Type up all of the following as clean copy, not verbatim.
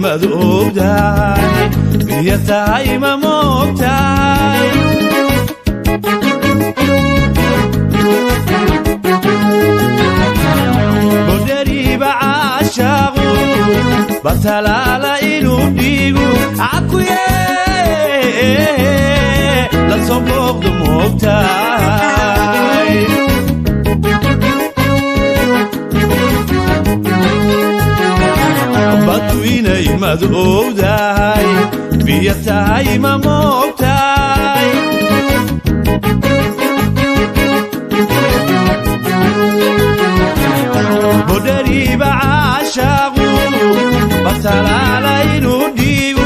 مذوبتاي بيتاي ما موبتاي بدري بعاشقو بطلالا إنو ديقو عكوية لصبوغ دموبتاي بدويني مذوبتاي بيتاي ما موبتاي بدري بعاشقو بطلالا إنو ديقو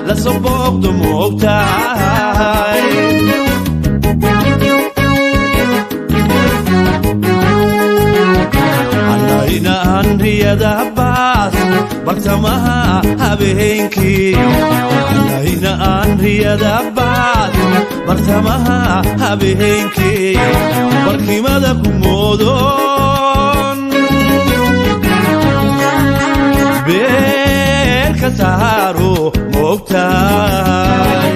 لصبوغ دموبتاي riyada baas bartamaha habeenkii anayna aan riyada baas bartamaha habeenkii barkimada kumoodon beerka saaro moogtaay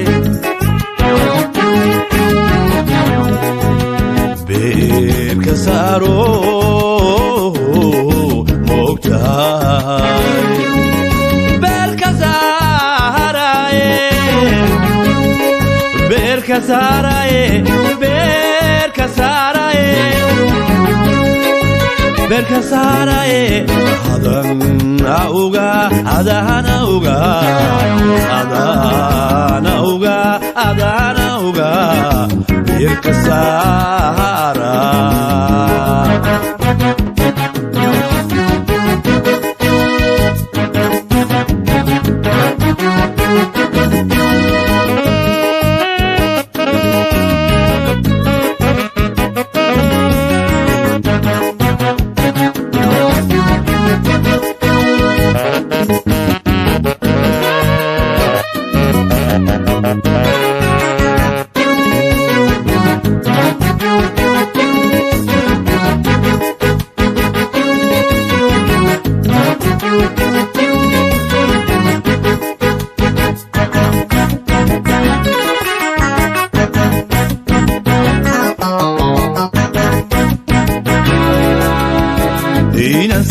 beerka saaro berkasaraye adana uga berkasara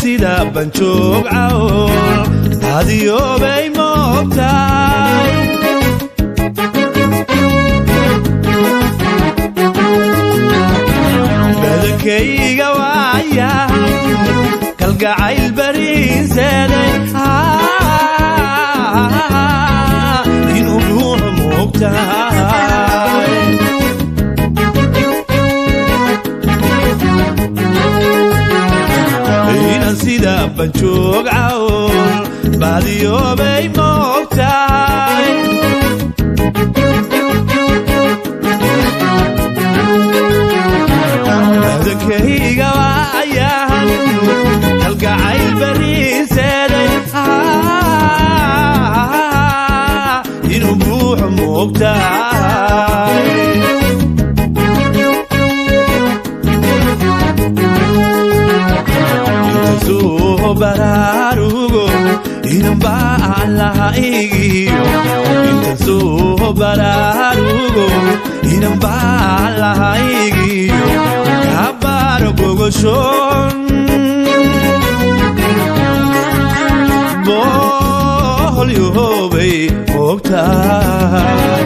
sida banjoog cawl hadiyoobay moogtaay badankayga waayahan kalgacayl bariinseeday inuu ruuxu moogtaay sida banjoog cawl baadiyoobay moogtaay badankayga waayahan kalgacayl bariinseeday inuu ruuxu moogtaay bararugo inamba allaha igiyo intaso bararugo inamba allaha igiyo kabaro gogoshon boobay moogtahay